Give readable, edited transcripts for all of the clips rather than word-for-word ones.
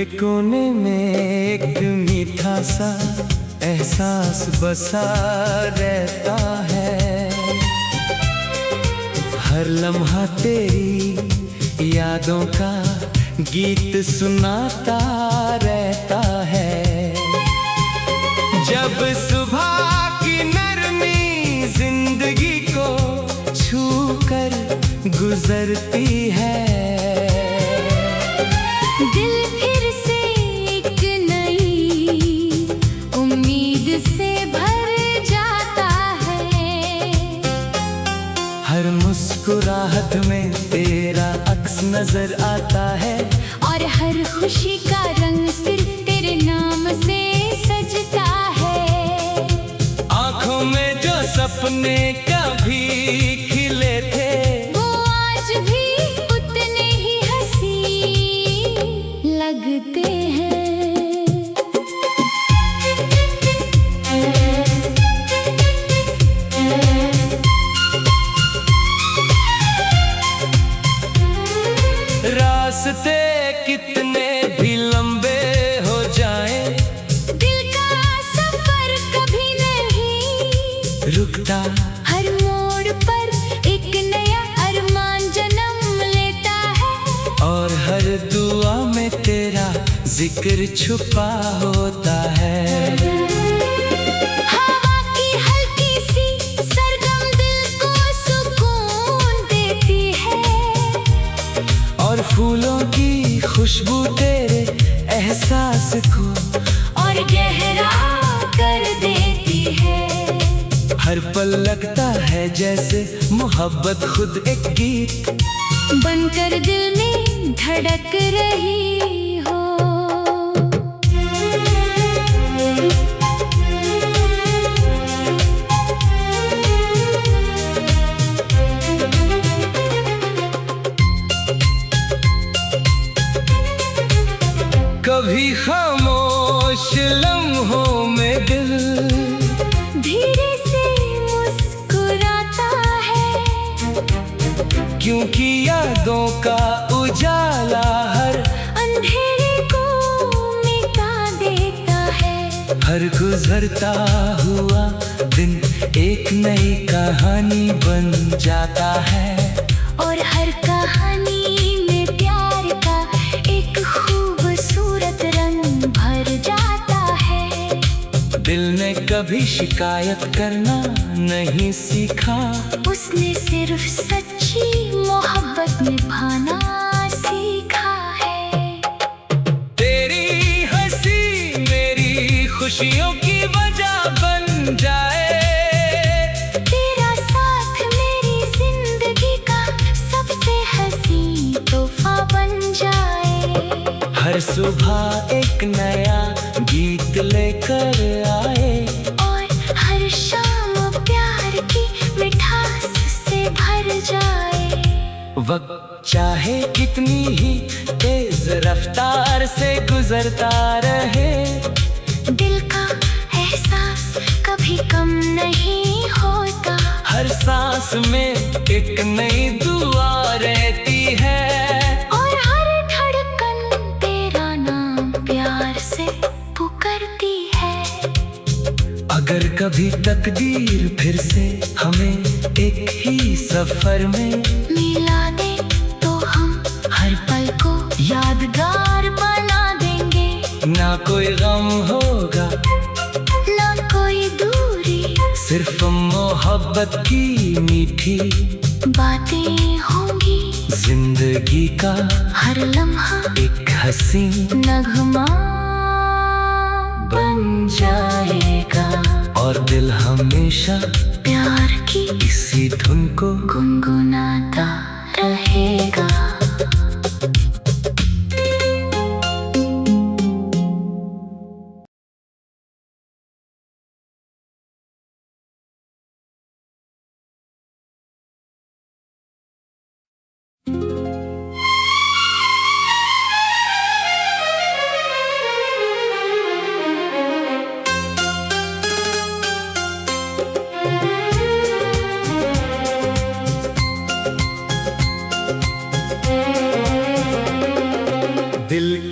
के कोने में एक मीठा सा एहसास बसा रहता है। हर लम्हा तेरी यादों का गीत सुनाता रहता है। जब सुबह की नरमी जिंदगी को छू कर गुजरती है, दिल फिर से एक नई उम्मीद से भर जाता है। हर मुस्कुराहट में तेरा अक्स नजर आता है, और हर खुशी का रंग सिर्फ तेरे नाम से सजता है। आँखों में जो सपने कभी खिले थे, वो आज भी उतने ही हंसी लगते हैं। रास्ते कितने भी लंबे हो जाएं, दिल का सफर कभी नहीं रुकता। हर मोड़ पर एक नया अरमान जन्म लेता है, और हर दुआ में तेरा जिक्र छुपा होता है। हवा की हल्की सी सरगम दिल को सुकून देती है, और फूलों की खुशबू तेरे एहसास को और गहरा कर देती है। हर पल लगता है जैसे मोहब्बत खुद एक गीत बनकर दिल में धड़क रही हो। कभी खामोश लम्हों में दिल धीरे से मुस्कुराता है, क्योंकि यादों का उजाला हर अंधेरे को मिटा देता है। हर गुजरता हुआ दिन एक नई कहानी बन जाता है, और हर कहानी में प्यार का एक खूबसूरत रंग भर जाता है। दिल ने कभी शिकायत करना नहीं सीखा, उसने सिर्फ सच्ची मोहब्बत निभाना सीखा है। तेरी हंसी मेरी खुशियों की वजह बन जाए, तेरा साथ मेरी जिंदगी का सबसे हंसी तोहफा बन जाए। हर सुबह एक नया गीत लेकर आए, और हर शाम प्यार की मिठास से भर जाए। वक्त चाहे कितनी ही तेज रफ्तार से गुजरता रहे, दिल का एहसास कभी कम नहीं होता। हर सांस में एक नई दुआ रहती है, और हर धड़कन तेरा नाम प्यार से पुकारती है। अगर कभी तकदीर फिर से हमें एक ही सफर में मिला दे तो हम हर पल को यादगार बना देंगे। ना कोई गम होगा, ना कोई दूरी, सिर्फ मोहब्बत की मीठी बातें होंगी। जिंदगी का हर लम्हा एक हसीन नगमा बन जाएगा, और दिल हमेशा प्यार की इसी धुन को गुनगुनाता रहेगा।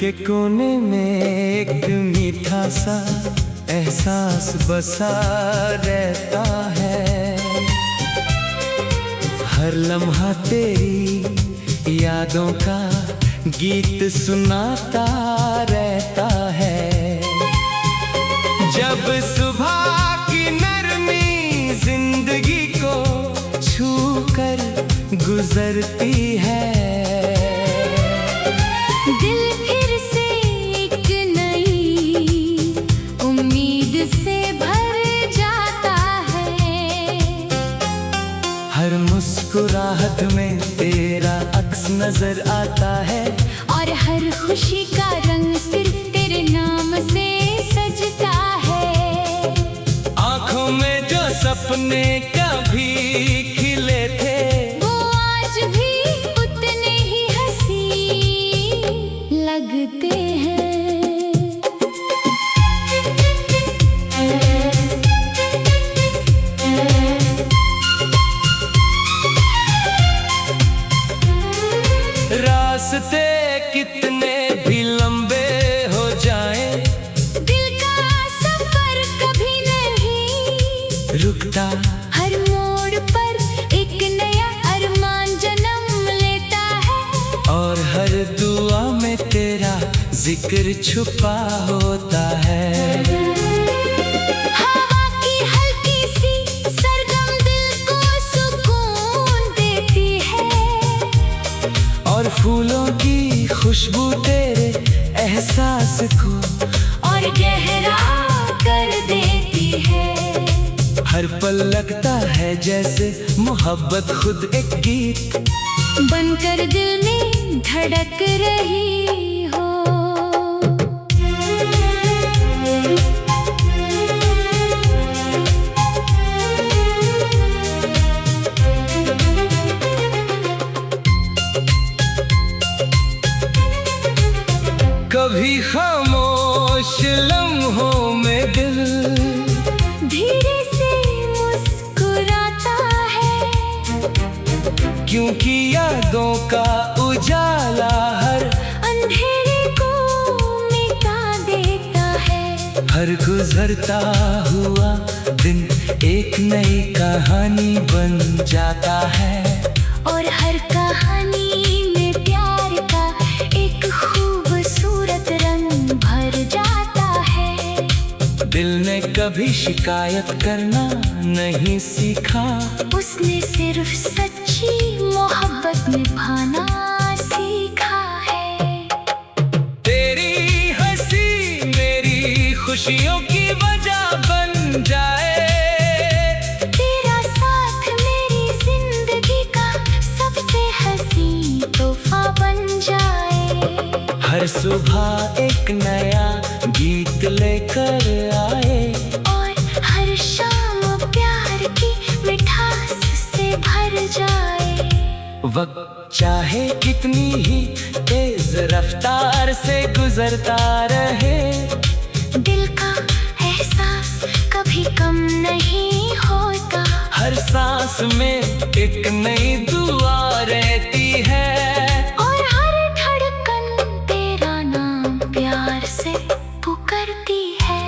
के कोने में एक मीठा सा एहसास बसा रहता है। हर लम्हा तेरी यादों का गीत सुनाता रहता है। जब सुबह की नरमी जिंदगी को छू कर गुजरती है, दिल फिर से एक नई उम्मीद से भर जाता है। हर मुस्कुराहट में तेरा अक्स नजर आता है, और हर खुशी का रंग सिर्फ तेरे नाम से सजता है। आँखों में जो सपने कभी खिले थे, वो आज भी उतने ही हंसी लगते हैं। रास्ते कितने भी लंबे हो जाएं, दिल का सफर कभी नहीं रुकता। हर मोड़ पर एक नया अरमान जन्म लेता है, और हर दुआ में तेरा जिक्र छुपा होता है। हवा की हल्की सी सरगम दिल को सुकून देती है, और फूलों की खुशबू तेरे एहसास को और गहरा कर देती है। हर पल लगता है जैसे मोहब्बत खुद एक गीत बनकर दिल में धड़क रही हो। कभी खामोश लम्हों में दिल धीरे से मुस्कुराता है, क्योंकि यादों का उजाला हर अंधेरे को मिटा देता है। हर गुजरता हुआ दिन एक नई कहानी बन जाता है, और हर कहानी में प्यार का एक खूबसूरत रंग भर जाता है। दिल ने कभी शिकायत करना नहीं सीखा, उसने सिर्फ सच्ची मोहब्बत निभाना सीखा है। तेरी हंसी मेरी खुशियों की वजह बन जाए, तेरा साथ मेरी जिंदगी का सबसे हसीन तोहफा बन जाए। हर सुबह एक नया गीत लेकर आए, और हर शाम प्यार की मिठास से भर जाए। वक्त चाहे कितनी ही तेज रफ्तार से गुजरता रहे, दिल का एहसास कभी कम नहीं होता। हर सांस में एक नई दुआ रहती है, और हर धड़कन तेरा नाम प्यार से पुकारती है।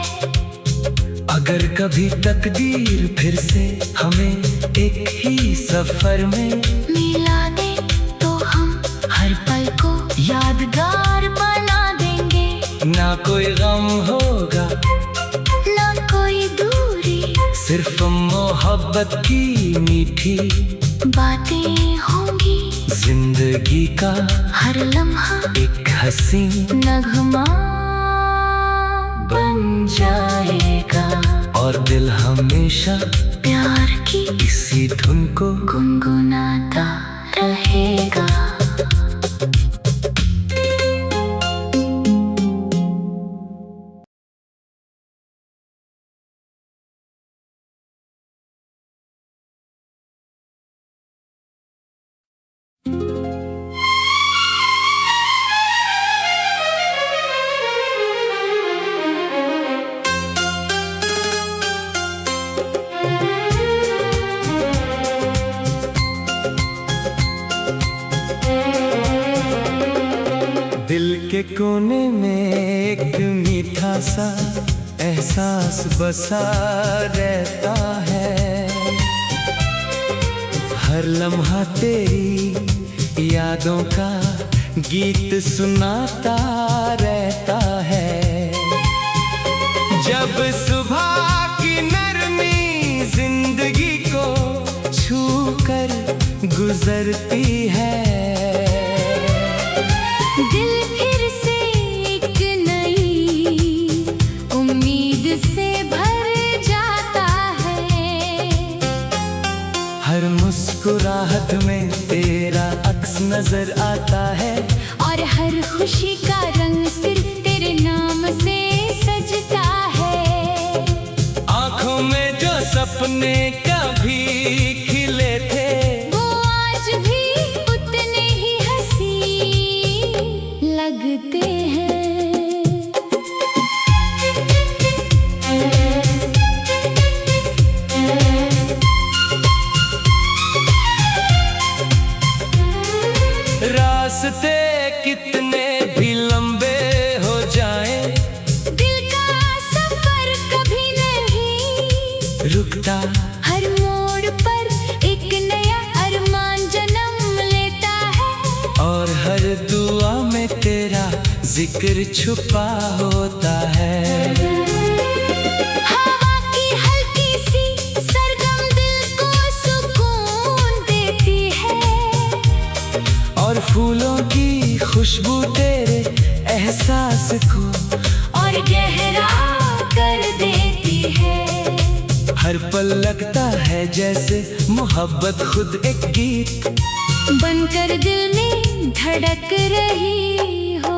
अगर कभी तकदीर फिर से हमें एक ही सफर में मिला दे तो हम हर पल को यादगार बना देंगे। ना कोई गम होगा, ना कोई दूरी, सिर्फ मोहब्बत की मीठी बातें होंगी। जिंदगी का हर लम्हा एक हसीन नगमा बन जाएगा, और दिल हमेशा प्यार की इसी धुन को गुनगुनाता रहेगा। दिल के कोने में एक मीठा सा एहसास बसा रहता है। हर लम्हा तेरी यादों का गीत सुनाता रहता है। जब सुबह की नरमी जिंदगी को छू कर गुजरती है, दिल फिर से एक नई उम्मीद से भर जाता है। हर मुस्कुराहट में तेरा अक्स नजर आता है, और हर खुशी का रंग सिर्फ तेरे नाम से सजता है। आँखों में जो सपने कभी खिले थे, वो आज भी उतने ही हंसी लगते हैं। रास्ते कितने भी लंबे हो जाएं, दिल का सफर कभी नहीं रुकता। हर मोड़ पर एक नया अरमान जन्म लेता है, और हर दुआ में तेरा जिक्र छुपा होता है। हवा की हल्की सी सरगम दिल को सुकून देती है, और फूलों की खुशबू तेरे एहसास को और गहरा कर देती है। हर पल लगता है जैसे मोहब्बत खुद एक गीत बनकर दिल में धड़क रही हो।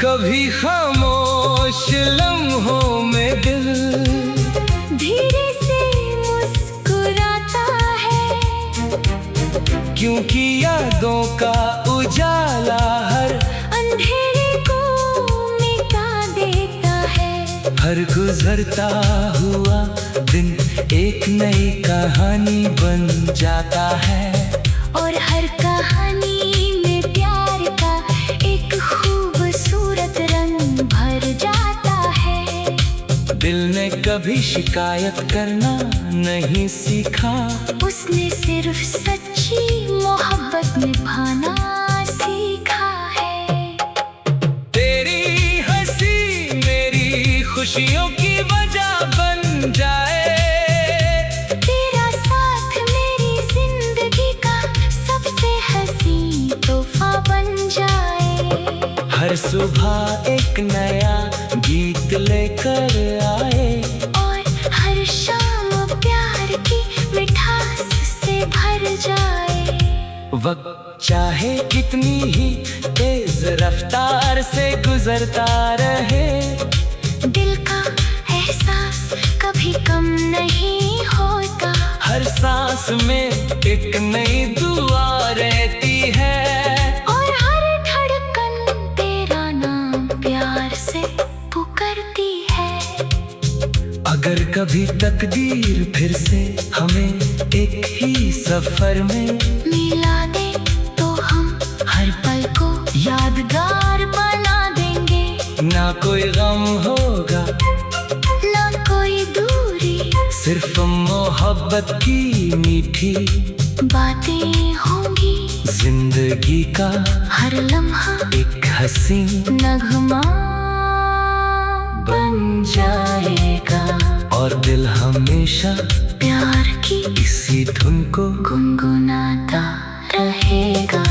कभी खामोश लम्हों में दिल धीरे से मुस्कुराता है, क्योंकि यादों का उजाला हर अंधेरे को मिटा देता है। हर गुजरता हुआ दिन एक नई कहानी बन जाता है, और हर कहानी में प्यार का एक खूबसूरत रंग भर जाता है। दिल ने कभी शिकायत करना नहीं सीखा, उसने सिर्फ सच्ची मोहब्बत निभाना सीखा है। तेरी हंसी मेरी खुशियों की वजह बन जाए, तेरा साथ मेरी जिंदगी का सबसे हंसी तोहफा बन जाए। हर सुबह एक नया गीत लेकर आए, और हर शाम प्यार की मिठास से भर जाए। वक्त चाहे कितनी ही तेज रफ्तार से गुजरता रहे, दिल का एहसास कभी कम नहीं होता। हर सांस में एक नई दुआ रहती है, और हर धड़कन तेरा नाम प्यार से पुकारती है। अगर कभी तकदीर फिर से हमें एक ही सफर में मिला दे तो हम हर पल को यादगार बना देंगे। ना कोई गम होगा, ना कोई दूरी, सिर्फ मोहब्बत की मीठी बातें होंगी। जिंदगी का हर लम्हा एक हसीन नगमा बन जाएगा, और दिल हमेशा प्यार की इसी धुन को गुनगुनाता रहेगा।